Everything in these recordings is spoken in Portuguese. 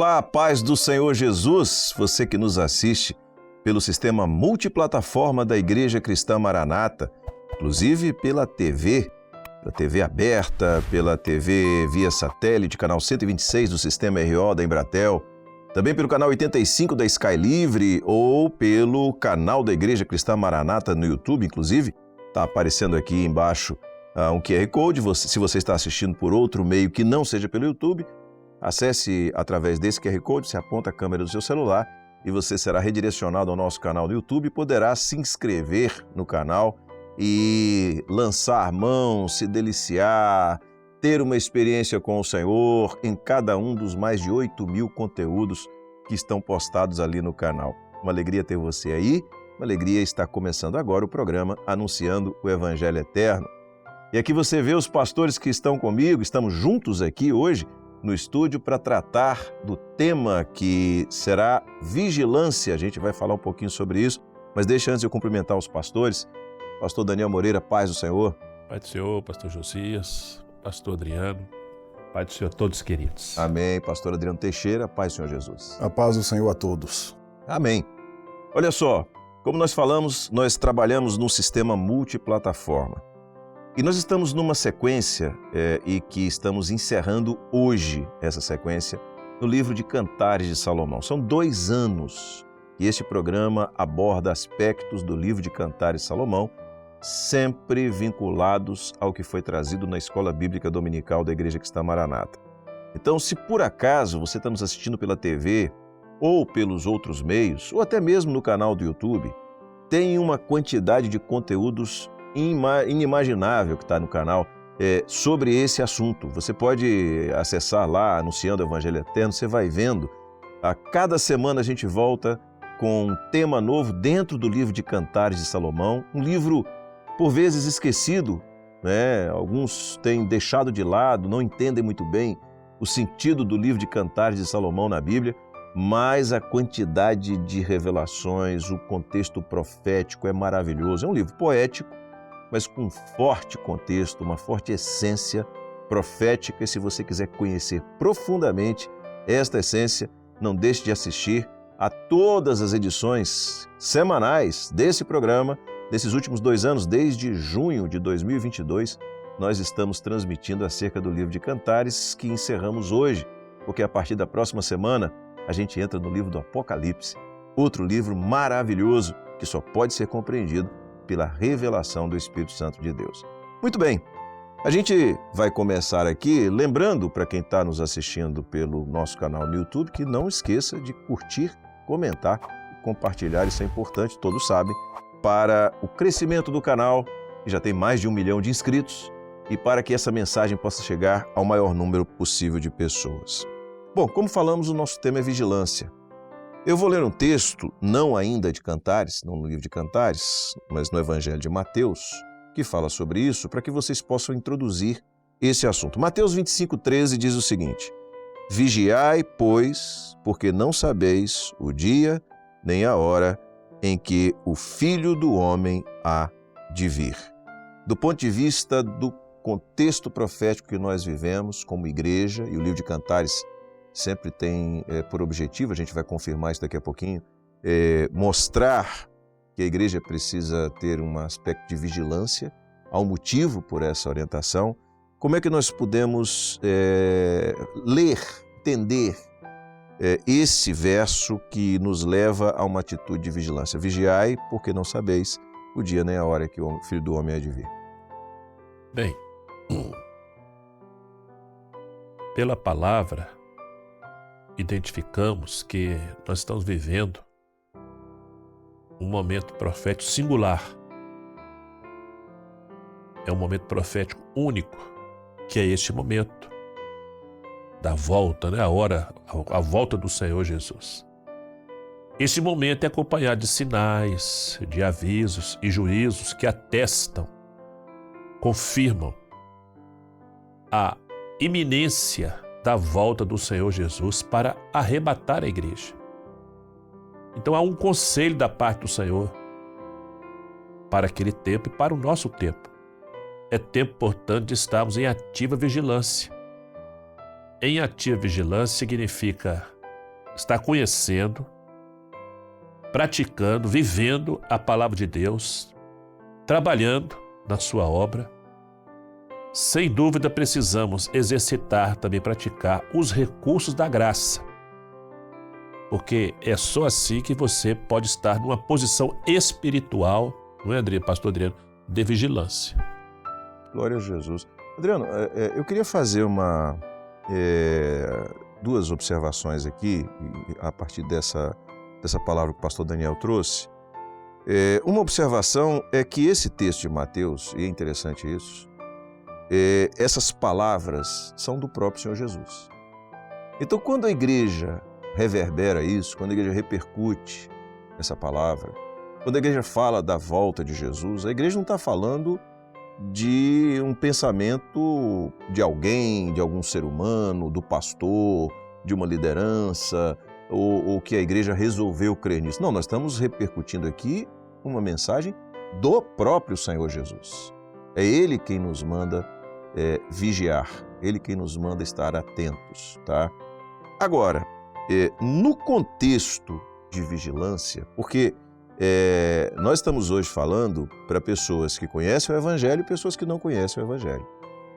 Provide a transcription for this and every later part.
Olá, paz do Senhor Jesus, você que nos assiste pelo sistema multiplataforma da Igreja Cristã Maranata, inclusive pela TV aberta, pela TV via satélite, canal 126 do sistema RO da Embratel, também pelo canal 85 da Sky Livre ou pelo canal da Igreja Cristã Maranata no YouTube, inclusive, está aparecendo aqui embaixo um QR Code. Se você está assistindo por outro meio que não seja pelo YouTube, acesse através desse QR Code, você aponta a câmera do seu celular e você será redirecionado ao nosso canal do YouTube e poderá se inscrever no canal e lançar mão, se deliciar, ter uma experiência com o Senhor em cada um dos mais de 8.000 conteúdos que estão postados ali no canal. Uma alegria ter você aí, uma alegria estar começando agora o programa anunciando o Evangelho Eterno. E aqui você vê os pastores que estão comigo, estamos juntos aqui hoje no estúdio para tratar do tema que será vigilância. A gente vai falar um pouquinho sobre isso, mas deixa antes eu cumprimentar os pastores. Pastor Daniel Moreira, paz do Senhor. Pai do Senhor, pastor Josias, pastor Adriano, pai do Senhor, todos queridos. Amém. Pastor Adriano Teixeira, paz do Senhor Jesus. A paz do Senhor a todos. Amém. Olha só, como nós falamos, nós trabalhamos num sistema multiplataforma. E nós estamos numa sequência e que estamos encerrando hoje essa sequência no livro de Cantares de Salomão. São 2 anos que este programa aborda aspectos do livro de Cantares de Salomão, sempre vinculados ao que foi trazido na Escola Bíblica Dominical da Igreja Cristã Maranata. Então, se por acaso você está nos assistindo pela TV ou pelos outros meios, ou até mesmo no canal do YouTube, tem uma quantidade de conteúdos inimaginável que está no canal sobre esse assunto. Você pode acessar lá, anunciando o Evangelho Eterno, você vai vendo. A cada semana a gente volta com um tema novo dentro do livro de Cantares de Salomão, um livro por vezes esquecido, né? Alguns têm deixado de lado, não entendem muito bem o sentido do livro de Cantares de Salomão na Bíblia, mas a quantidade de revelações, o contexto profético é maravilhoso. É um livro poético, mas com um forte contexto, uma forte essência profética. E se você quiser conhecer profundamente esta essência, não deixe de assistir a todas as edições semanais desse programa. Nesses últimos 2 anos, desde junho de 2022, nós estamos transmitindo acerca do livro de Cantares, que encerramos hoje, porque a partir da próxima semana a gente entra no livro do Apocalipse, outro livro maravilhoso que só pode ser compreendido pela revelação do Espírito Santo de Deus. Muito bem, a gente vai começar aqui lembrando para quem está nos assistindo pelo nosso canal no YouTube que não esqueça de curtir, comentar e compartilhar, isso é importante, todos sabem, para o crescimento do canal, que já tem mais de 1 milhão de inscritos, e para que essa mensagem possa chegar ao maior número possível de pessoas. Bom, como falamos, o nosso tema é vigilância. Eu vou ler um texto, não ainda de Cantares, não no livro de Cantares, mas no Evangelho de Mateus, que fala sobre isso, para que vocês possam introduzir esse assunto. Mateus 25:13 diz o seguinte: Vigiai, pois, porque não sabeis o dia nem a hora em que o Filho do Homem há de vir. Do ponto de vista do contexto profético que nós vivemos como igreja, e o livro de Cantares sempre tem por objetivo, a gente vai confirmar isso daqui a pouquinho, mostrar que a igreja precisa ter um aspecto de vigilância, há um motivo por essa orientação. Como é que nós podemos ler, entender esse verso que nos leva a uma atitude de vigilância? Vigiai, porque não sabeis o dia nem a hora que o Filho do Homem há de vir. Bem, pela palavra, identificamos que nós estamos vivendo um momento profético singular. É um momento profético único, que é este momento da volta, né? A volta do Senhor Jesus. Esse momento é acompanhado de sinais, de avisos e juízos que atestam, confirmam a iminência da volta do Senhor Jesus para arrebatar a igreja. Então há um conselho da parte do Senhor para aquele tempo e para o nosso tempo. É tempo, portanto, de estarmos em ativa vigilância. Em ativa vigilância significa está conhecendo, praticando, vivendo a palavra de Deus, trabalhando na sua obra, sem dúvida precisamos exercitar, também praticar os recursos da graça. Porque é só assim que você pode estar numa posição espiritual, não é, pastor Adriano, de vigilância. Glória a Jesus. Adriano, eu queria fazer duas observações aqui, a partir dessa palavra que o pastor Daniel trouxe. Uma observação é que esse texto de Mateus, e é interessante isso, essas palavras são do próprio Senhor Jesus. Então, quando a igreja reverbera isso, quando a igreja repercute essa palavra, quando a igreja fala da volta de Jesus, a igreja não está falando de um pensamento de alguém, de algum ser humano, do pastor, de uma liderança, ou que a igreja resolveu crer nisso. Não, nós estamos repercutindo aqui uma mensagem do próprio Senhor Jesus. É Ele quem nos manda vigiar, Ele quem nos manda estar atentos, tá? Agora, no contexto de vigilância, porque nós estamos hoje falando para pessoas que conhecem o Evangelho e pessoas que não conhecem o Evangelho.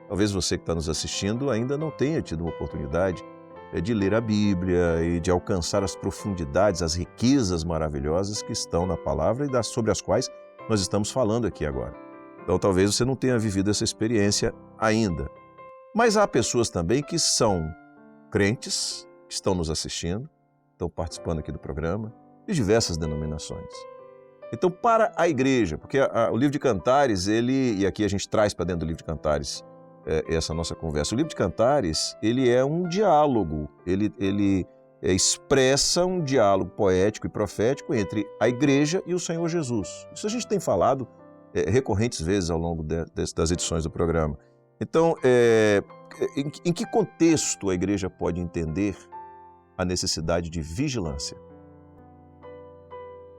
Talvez você que está nos assistindo ainda não tenha tido uma oportunidade de ler a Bíblia e de alcançar as profundidades, as riquezas maravilhosas que estão na palavra e sobre as quais nós estamos falando aqui agora. Então talvez você não tenha vivido essa experiência ainda. Mas há pessoas também que são crentes, que estão nos assistindo, estão participando aqui do programa, de diversas denominações. Então, para a igreja, porque o livro de Cantares, e aqui a gente traz para dentro do livro de Cantares essa nossa conversa, o livro de Cantares, ele é um diálogo, ele expressa um diálogo poético e profético entre a igreja e o Senhor Jesus. Isso a gente tem falado recorrentes vezes ao longo das edições do programa. Então, em que contexto a igreja pode entender a necessidade de vigilância?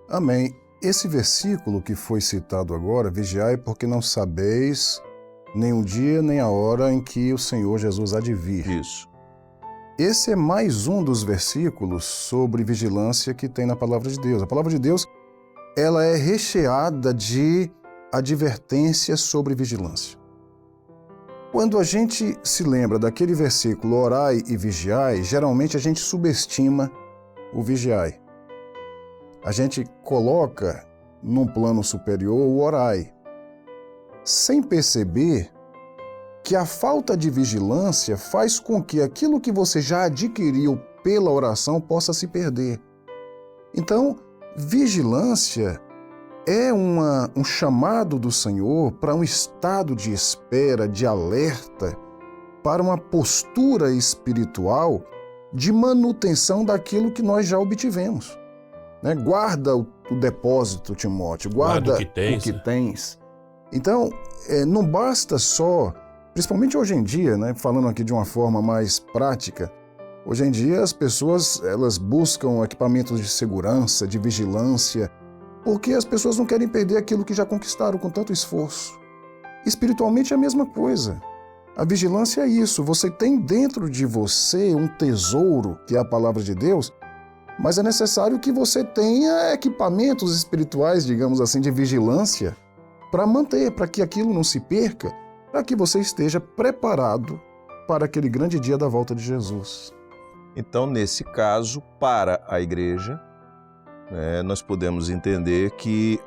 Amém. Esse versículo que foi citado agora, vigiai porque não sabeis nem o dia nem a hora em que o Senhor Jesus há de vir. Isso. Esse é mais um dos versículos sobre vigilância que tem na Palavra de Deus. A Palavra de Deus, ela é recheada de advertências sobre vigilância. Quando a gente se lembra daquele versículo, orai e vigiai, geralmente a gente subestima o vigiai. A gente coloca num plano superior o orai, sem perceber que a falta de vigilância faz com que aquilo que você já adquiriu pela oração possa se perder. Então, vigilância é um chamado do Senhor para um estado de espera, de alerta, para uma postura espiritual de manutenção daquilo que nós já obtivemos. Guarda o depósito, Timóteo, guarda o que tens. Então, não basta só, principalmente hoje em dia, falando aqui de uma forma mais prática, hoje em dia as pessoas elas buscam equipamentos de segurança, de vigilância, porque as pessoas não querem perder aquilo que já conquistaram com tanto esforço. Espiritualmente é a mesma coisa. A vigilância é isso, você tem dentro de você um tesouro, que é a palavra de Deus, mas é necessário que você tenha equipamentos espirituais, digamos assim, de vigilância, para manter, para que aquilo não se perca, para que você esteja preparado para aquele grande dia da volta de Jesus. Então, nesse caso, para a igreja, nós podemos entender que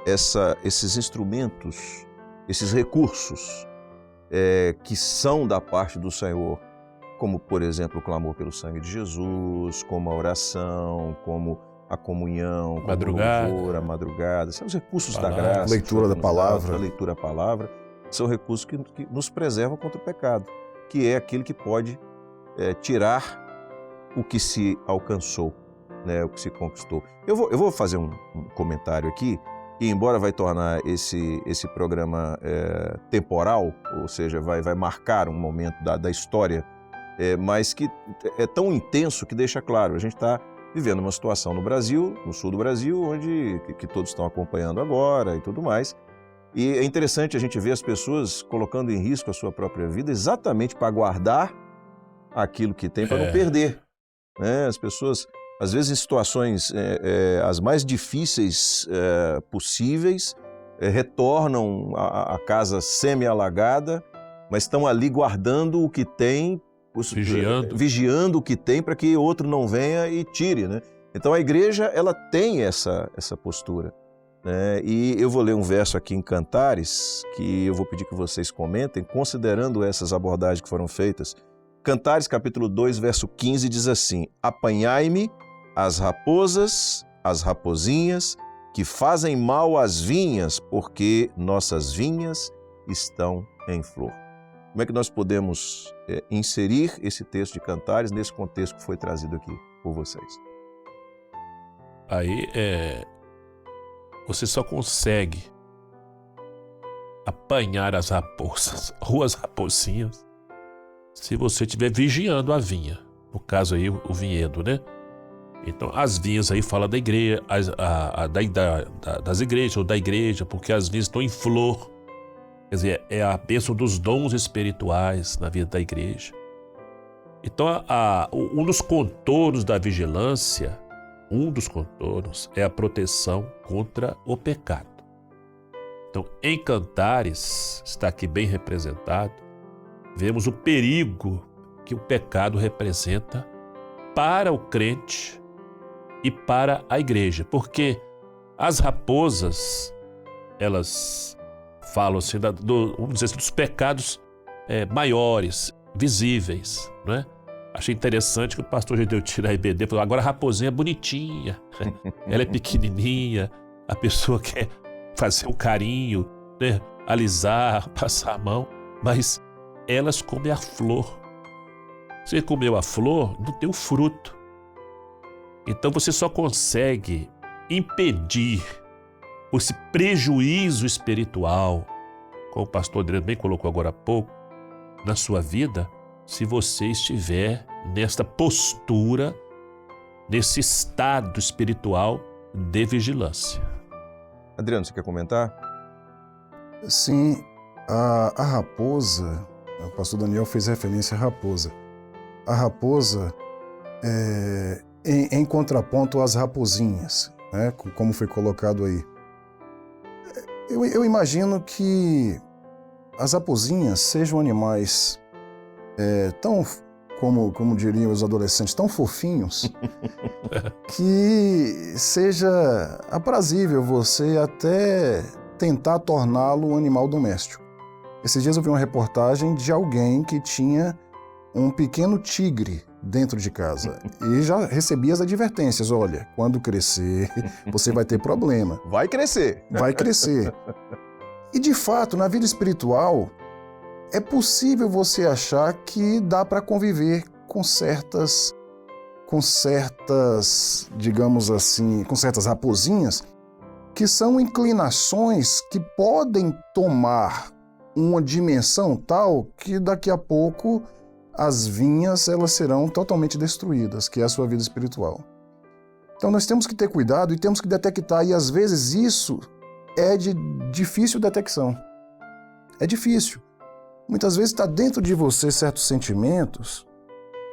esses instrumentos, esses recursos que são da parte do Senhor, como, por exemplo, o clamor pelo sangue de Jesus, como a oração, como a comunhão, como o louvor, a madrugada, são os recursos da graça. A leitura da palavra. A leitura da palavra, são recursos que nos preservam contra o pecado, que é aquele que pode tirar o que se alcançou, o que se conquistou. Eu vou fazer um comentário aqui, que embora vai tornar esse programa temporal, ou seja, vai marcar um momento da história, mas que é tão intenso que deixa claro, a gente está vivendo uma situação no Brasil, no sul do Brasil, onde que todos estão acompanhando agora e tudo mais. E é interessante a gente ver as pessoas colocando em risco a sua própria vida exatamente para guardar aquilo que tem, para não perder. né? As pessoas, às vezes, em situações as mais difíceis possíveis, retornam à casa semi-alagada, mas estão ali guardando o que tem, vigiando o que tem para que outro não venha e tire, né? Então a igreja, ela tem essa postura, né? E eu vou ler um verso aqui em Cantares, que eu vou pedir que vocês comentem, considerando essas abordagens que foram feitas. Cantares, capítulo 2, verso 15, diz assim: apanhai-me as raposas, as rapozinhas, que fazem mal às vinhas, porque nossas vinhas estão em flor. Como é que nós podemos inserir esse texto de Cantares nesse contexto que foi trazido aqui por vocês? Aí você só consegue apanhar as raposas ou as raposinhas se você estiver vigiando a vinha. No caso aí, o vinhedo, né? Então, as vinhas aí fala da igreja, das igrejas ou da igreja, porque as vinhas estão em flor. Quer dizer, é a bênção dos dons espirituais na vida da igreja. Então, um dos contornos da vigilância, é a proteção contra o pecado. Então, em Cantares, está aqui bem representado, vemos o perigo que o pecado representa para o crente e para a igreja, porque as raposas, elas falam assim, vamos dizer assim, dos pecados maiores, visíveis, não é? Achei interessante que o pastor Gedeutir da IBD falou: agora a raposinha é bonitinha, ela é pequenininha, a pessoa quer fazer um carinho, né? Alisar, passar a mão, mas elas comem a flor. Você comeu a flor, não tem o fruto. Então você só consegue impedir esse prejuízo espiritual, como o pastor Adriano bem colocou agora há pouco, na sua vida, se você estiver nesta postura, nesse estado espiritual de vigilância. Adriano, você quer comentar? Sim, a raposa, o pastor Daniel fez referência à raposa. A raposa em contraponto às raposinhas, né, como foi colocado aí. Eu imagino que as raposinhas sejam animais tão, como diriam os adolescentes, tão fofinhos, que seja aprazível você até tentar torná-lo um animal doméstico. Esses dias eu vi uma reportagem de alguém que tinha um pequeno tigre dentro de casa e já recebia as advertências: olha, quando crescer, você vai ter problema. Vai crescer. Vai crescer. E de fato, na vida espiritual, é possível você achar que dá para conviver com certas, digamos assim, com certas raposinhas, que são inclinações que podem tomar uma dimensão tal que daqui a pouco as vinhas elas serão totalmente destruídas, que é a sua vida espiritual. Então nós temos que ter cuidado e temos que detectar, e às vezes isso é de difícil detecção. É difícil. Muitas vezes está dentro de você certos sentimentos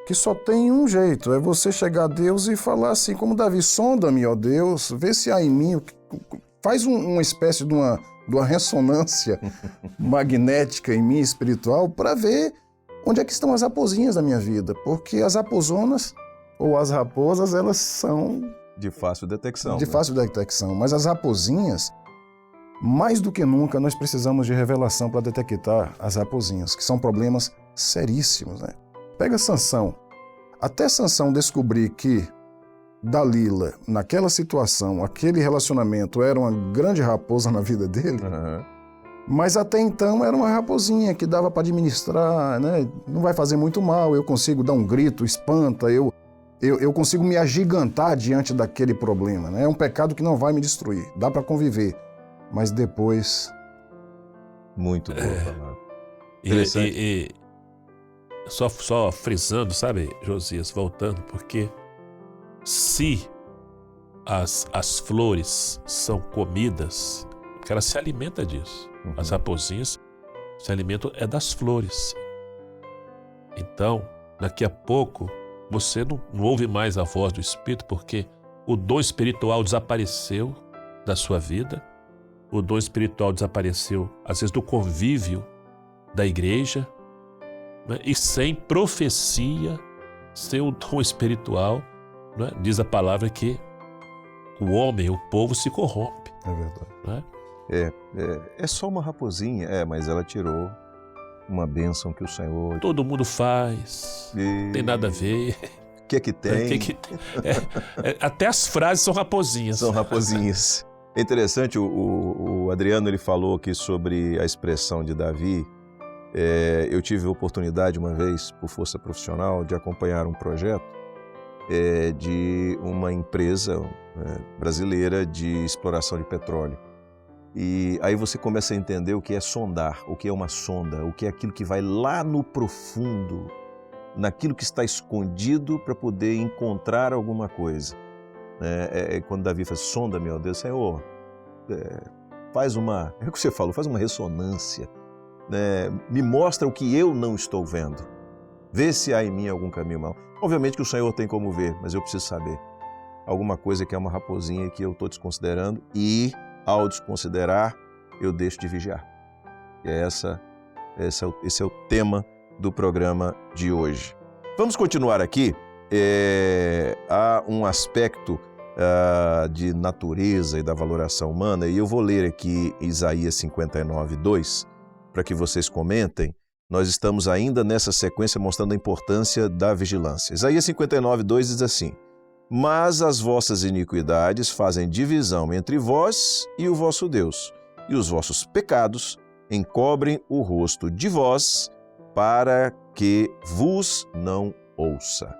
que só tem um jeito, é você chegar a Deus e falar assim, como Davi: sonda-me, ó Deus, vê se há em mim, faz uma espécie de uma ressonância magnética em mim, espiritual, para ver onde é que estão as raposinhas da minha vida, porque as raposonas ou as raposas, elas são de fácil detecção. Fácil detecção, mas as raposinhas, mais do que nunca, nós precisamos de revelação para detectar as raposinhas, que são problemas seríssimos, né? Pega Sansão. Até Sansão descobrir que Dalila, naquela situação, aquele relacionamento era uma grande raposa na vida dele, mas até então era uma raposinha que dava para administrar, né? Não vai fazer muito mal, eu consigo dar um grito, espanta, eu consigo me agigantar diante daquele problema, né? É um pecado que não vai me destruir, dá para conviver. Mas depois... Muito boa palavra. E só frisando, sabe, Josias, voltando, porque se as flores são comidas, porque ela se alimenta disso. As raposinhas se alimentam das flores. Então, daqui a pouco, você não ouve mais a voz do Espírito porque o dom espiritual desapareceu da sua vida, o dom espiritual desapareceu, às vezes, do convívio da igreja, né? E sem profecia, sem o dom espiritual, né? Diz a palavra que o homem, o povo se corrompe. É verdade. Né? É só uma raposinha, mas ela tirou uma bênção que o Senhor... Todo mundo faz, não tem nada a ver. O que é que tem? Até as frases são raposinhas. São raposinhas. É interessante, o Adriano ele falou aqui sobre a expressão de Davi. Eu tive a oportunidade uma vez, por força profissional, de acompanhar um projeto de uma empresa brasileira de exploração de petróleo. E aí você começa a entender o que é sondar, o que é uma sonda, o que é aquilo que vai lá no profundo, naquilo que está escondido para poder encontrar alguma coisa. Quando Davi faz, sonda, meu Deus, Senhor, faz uma, é o que você falou, faz uma ressonância, né? Me mostra o que eu não estou vendo, vê se há em mim algum caminho mau. Obviamente que o Senhor tem como ver, mas eu preciso saber alguma coisa que é uma raposinha que eu estou desconsiderando e, ao desconsiderar, eu deixo de vigiar. E esse é o tema do programa de hoje. Vamos continuar aqui. Há um aspecto de natureza e da valoração humana, e eu vou ler aqui Isaías 59:2, para que vocês comentem. Nós estamos ainda nessa sequência mostrando a importância da vigilância. Isaías 59:2 diz assim: mas as vossas iniquidades fazem divisão entre vós e o vosso Deus, e os vossos pecados encobrem o rosto de vós, para que vos não ouça.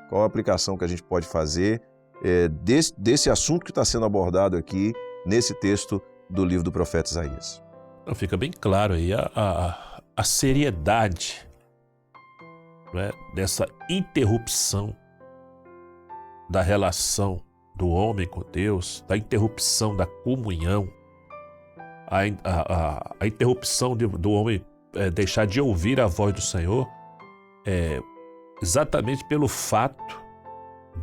Qual a aplicação que a gente pode fazer desse assunto que está sendo abordado aqui nesse texto do livro do profeta Isaías? Fica bem claro aí a seriedade, né, dessa interrupção da relação do homem com Deus, da interrupção da comunhão, a interrupção do homem deixar de ouvir a voz do Senhor, exatamente pelo fato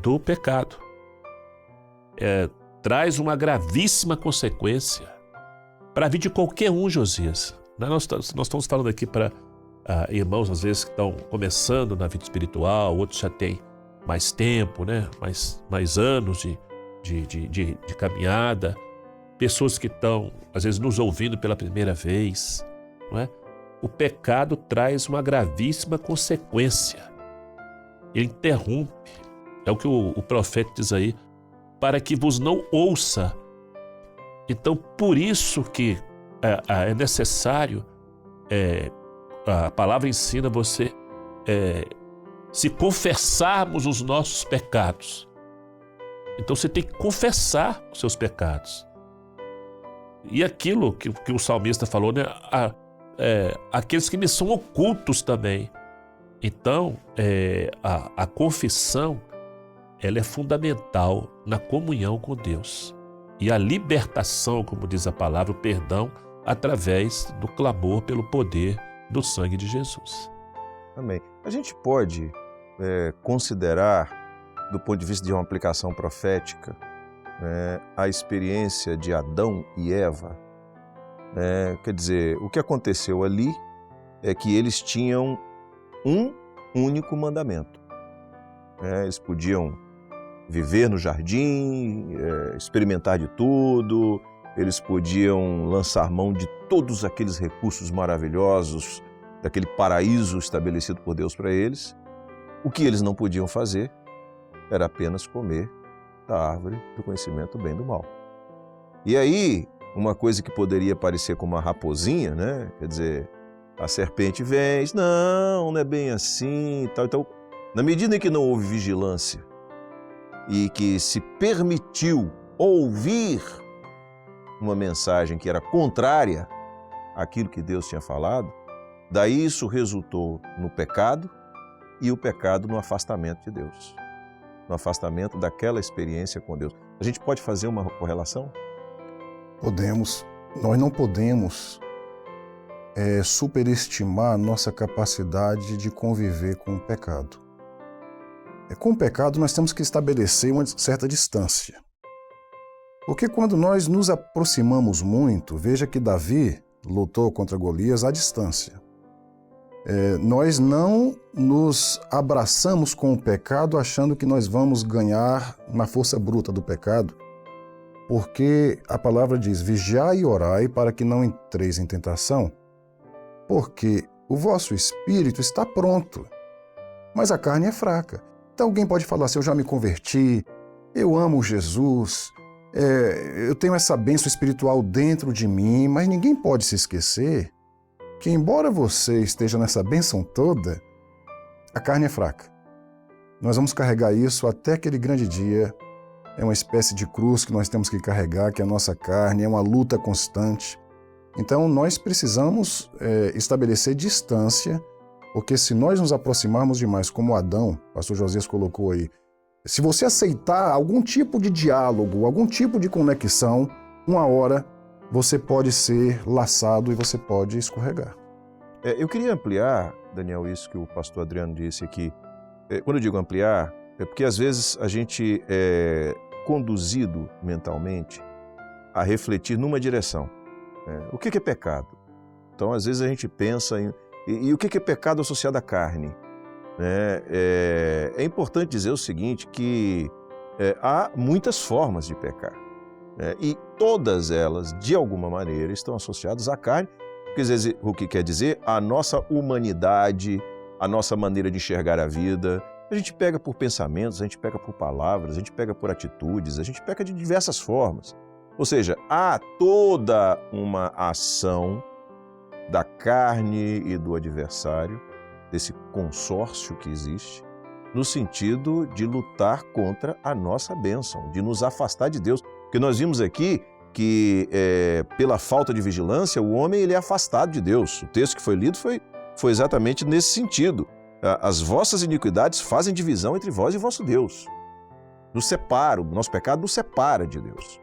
do pecado. Traz uma gravíssima consequência para a vida de qualquer um, Josias. Nós estamos falando aqui para irmãos, às vezes, que estão começando na vida espiritual, outros já têm mais tempo, né? mais anos de caminhada, pessoas que estão, às vezes, nos ouvindo pela primeira vez, não é? O pecado traz uma gravíssima consequência. Ele interrompe, é o que o profeta diz aí, para que vos não ouça. Então, por isso que é necessário, a palavra ensina você, se confessarmos os nossos pecados. Então você tem que confessar os seus pecados. E aquilo que o salmista falou, né? Aqueles que me são ocultos também. Então, a confissão, ela é fundamental na comunhão com Deus. E a libertação, como diz a palavra, o perdão, através do clamor pelo poder do sangue de Jesus. Amém. A gente pode considerar, do ponto de vista de uma aplicação profética, a experiência de Adão e Eva. Quer dizer, o que aconteceu ali é que eles tinham um único mandamento. Eles podiam viver no jardim, experimentar de tudo, eles podiam lançar mão de todos aqueles recursos maravilhosos, daquele paraíso estabelecido por Deus para eles. O que eles não podiam fazer era apenas comer da árvore do conhecimento do bem e do mal. E aí, uma coisa que poderia parecer como uma raposinha, né? Quer dizer, a serpente vem, não é bem assim e tal. Então, na medida em que não houve vigilância e que se permitiu ouvir uma mensagem que era contrária àquilo que Deus tinha falado, daí isso resultou no pecado e o pecado no afastamento de Deus, no afastamento daquela experiência com Deus. A gente pode fazer uma correlação? Podemos. Nós não podemos superestimar nossa capacidade de conviver com o pecado. Com o pecado nós temos que estabelecer uma certa distância. Porque quando nós nos aproximamos muito, veja que Davi lutou contra Golias à distância. Nós não nos abraçamos com o pecado achando que nós vamos ganhar na força bruta do pecado, porque a palavra diz, vigiai e orai para que não entreis em tentação, porque o vosso espírito está pronto, mas a carne é fraca. Então alguém pode falar assim, eu já me converti, eu amo Jesus, eu tenho essa bênção espiritual dentro de mim, mas ninguém pode se esquecer que embora você esteja nessa bênção toda, a carne é fraca. Nós vamos carregar isso até aquele grande dia. É uma espécie de cruz que nós temos que carregar, que é a nossa carne, é uma luta constante. Então nós precisamos estabelecer distância, porque se nós nos aproximarmos demais, como Adão, o pastor Josias colocou aí, se você aceitar algum tipo de diálogo, algum tipo de conexão, uma hora você pode ser laçado e você pode escorregar. Eu queria ampliar, Daniel, isso que o pastor Adriano disse aqui. Quando eu digo ampliar, é porque às vezes a gente é conduzido mentalmente a refletir numa direção. O que é pecado? Então, às vezes a gente pensa em... E o que é pecado associado à carne? É importante dizer o seguinte, que há muitas formas de pecar. E todas elas, de alguma maneira, estão associadas à carne, o que quer dizer a nossa humanidade, a nossa maneira de enxergar a vida. A gente pega por pensamentos, a gente pega por palavras, a gente pega por atitudes, a gente pega de diversas formas. Ou seja, há toda uma ação da carne e do adversário, desse consórcio que existe, no sentido de lutar contra a nossa bênção, de nos afastar de Deus. Porque nós vimos aqui que, pela falta de vigilância, o homem ele é afastado de Deus. O texto que foi lido foi exatamente nesse sentido. As vossas iniquidades fazem divisão entre vós e vosso Deus. Nos separa, o nosso pecado nos separa de Deus.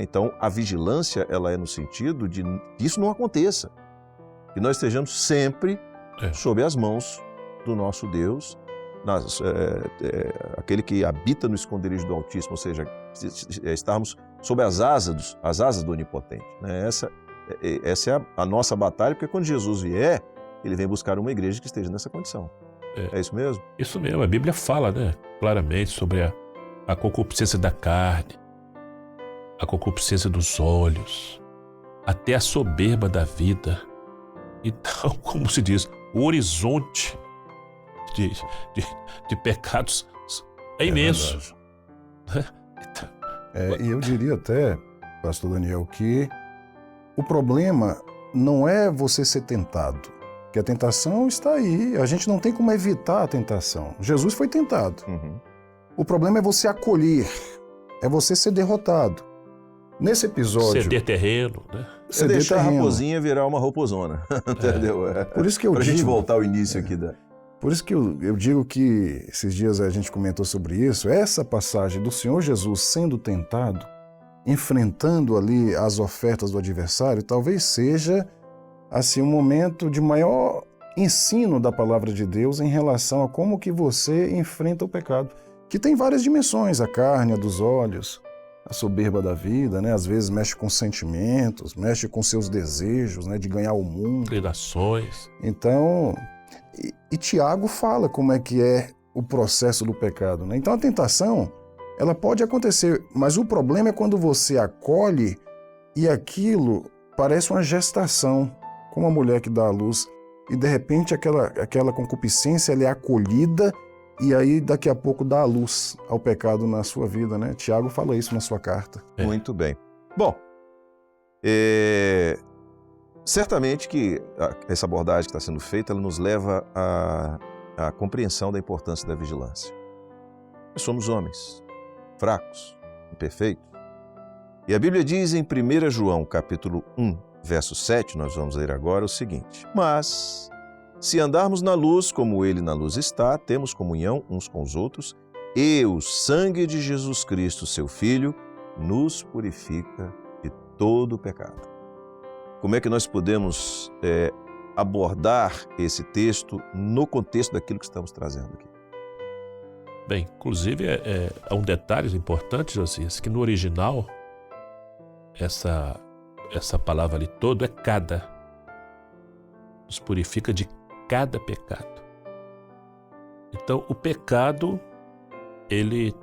Então, a vigilância ela é no sentido de que isso não aconteça. Que nós estejamos sempre sob as mãos do nosso Deus, aquele que habita no esconderijo do Altíssimo, ou seja, estarmos sob as asas do Onipotente. Essa é a nossa batalha, porque quando Jesus vier, ele vem buscar uma igreja que esteja nessa condição. É isso mesmo? Isso mesmo, a Bíblia fala, claramente sobre a concupiscência da carne, a concupiscência dos olhos, até a soberba da vida. Então, como se diz, o horizonte de pecados é imenso. E eu diria até, pastor Daniel, que o problema não é você ser tentado, que a tentação está aí, a gente não tem como evitar a tentação. Jesus foi tentado. Uhum. O problema é você acolher, é você ser derrotado. Nesse episódio... Ceder terreno, Ceder deixar terreno. A raposinha virar uma raposona, entendeu? Por isso que eu digo... Pra gente voltar ao início aqui da... Por isso que eu digo que, esses dias a gente comentou sobre isso, essa passagem do Senhor Jesus sendo tentado, enfrentando ali as ofertas do adversário, talvez seja assim, um momento de maior ensino da palavra de Deus em relação a como que você enfrenta o pecado, que tem várias dimensões, a carne, a dos olhos, a soberba da vida, às vezes mexe com sentimentos, mexe com seus desejos, de ganhar o mundo. Inclinações. Então... E Tiago fala como é que é o processo do pecado. Então a tentação, ela pode acontecer, mas o problema é quando você acolhe e aquilo parece uma gestação, como a mulher que dá à luz, e de repente aquela concupiscência ela é acolhida e aí daqui a pouco dá à luz ao pecado na sua vida. Tiago fala isso na sua carta. Muito bem. Bom, certamente que essa abordagem que está sendo feita, ela nos leva à compreensão da importância da vigilância. Nós somos homens, fracos, imperfeitos. E a Bíblia diz em 1 João, capítulo 1, verso 7, nós vamos ler agora o seguinte: mas, se andarmos na luz como Ele na luz está, temos comunhão uns com os outros, e o sangue de Jesus Cristo, seu Filho, nos purifica de todo o pecado. Como é que nós podemos abordar esse texto no contexto daquilo que estamos trazendo aqui? Bem, inclusive há um detalhe importante, Josias, que no original, essa palavra ali todo é cada. Nos purifica de cada pecado. Então, o pecado, ele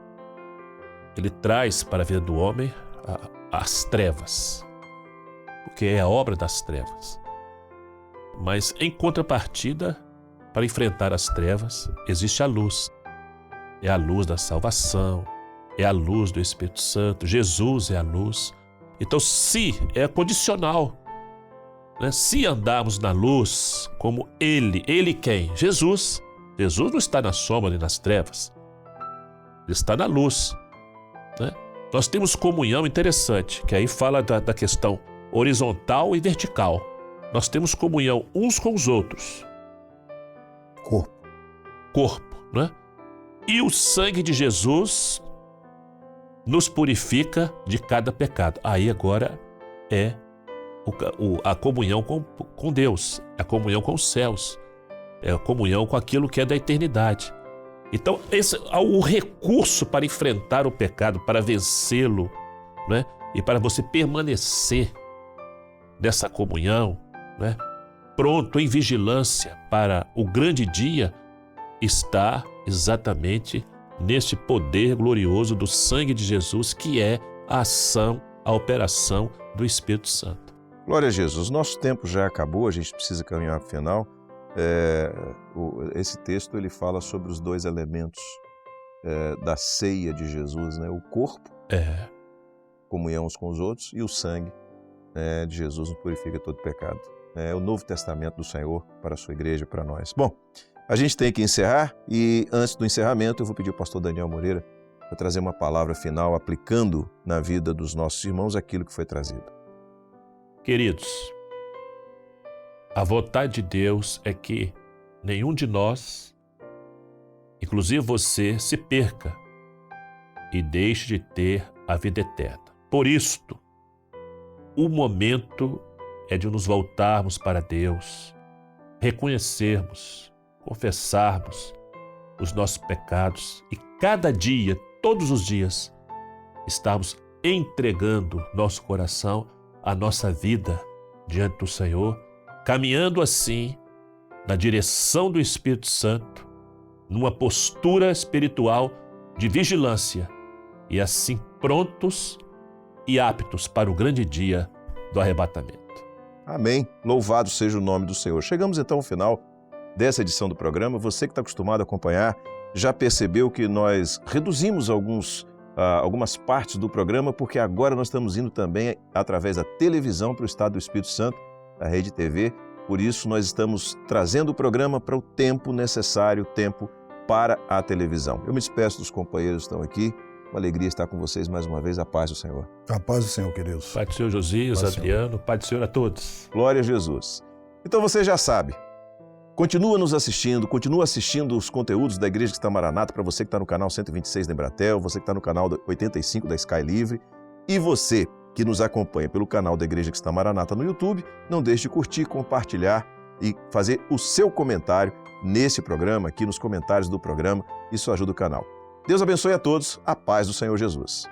traz para a vida do homem as trevas, porque é a obra das trevas. Mas, em contrapartida, para enfrentar as trevas, existe a luz. É a luz da salvação, é a luz do Espírito Santo, Jesus é a luz. Então, se é condicional, né? Se andarmos na luz como Ele quem? Jesus. Jesus não está na sombra nem nas trevas, Ele está na luz, né? Nós temos comunhão interessante, que aí fala da questão horizontal e vertical. Nós temos comunhão uns com os outros. Corpo, né? E o sangue de Jesus nos purifica de cada pecado. Aí agora é a comunhão com Deus, a comunhão com os céus, é a comunhão com aquilo que é da eternidade. Então, o recurso para enfrentar o pecado, para vencê-lo, né? E para você permanecer nessa comunhão, né? Pronto, em vigilância para o grande dia, está exatamente neste poder glorioso do sangue de Jesus, que é a ação, a operação do Espírito Santo. Glória a Jesus. Nosso tempo já acabou, a gente precisa caminhar para o final. Esse texto ele fala sobre os dois elementos da ceia de Jesus, né? O corpo, comunhão uns com os outros, e o sangue de Jesus nos purifica todo pecado. É o Novo Testamento do Senhor para a sua igreja, para nós. Bom, a gente tem que encerrar e antes do encerramento eu vou pedir ao pastor Daniel Moreira para trazer uma palavra final aplicando na vida dos nossos irmãos aquilo que foi trazido. Queridos, a vontade de Deus é que nenhum de nós, inclusive você, se perca e deixe de ter a vida eterna. Por isto, o momento é de nos voltarmos para Deus, reconhecermos, confessarmos os nossos pecados e cada dia, todos os dias, estarmos entregando nosso coração, a nossa vida diante do Senhor, caminhando assim na direção do Espírito Santo, numa postura espiritual de vigilância e assim prontos e aptos para o grande dia do arrebatamento. Amém. Louvado seja o nome do Senhor. Chegamos então ao final dessa edição do programa. Você que está acostumado a acompanhar já percebeu que nós reduzimos algumas partes do programa porque agora nós estamos indo também através da televisão para o Estado do Espírito Santo, da Rede TV. Por isso nós estamos trazendo o programa para o tempo necessário, tempo para a televisão. Eu me despeço dos companheiros que estão aqui. Uma alegria estar com vocês mais uma vez. A paz do Senhor. A paz do Senhor, queridos. Pai do Senhor Josias, Adriano, Pai do Senhor a todos. Glória a Jesus. Então você já sabe, continua nos assistindo, continua assistindo os conteúdos da Igreja Cristã Maranata, para você que está no canal 126 da Embratel, você que está no canal 85 da Sky Livre e você que nos acompanha pelo canal da Igreja Cristã Maranata no YouTube, não deixe de curtir, compartilhar e fazer o seu comentário nesse programa, aqui nos comentários do programa. Isso ajuda o canal. Deus abençoe a todos. A paz do Senhor Jesus.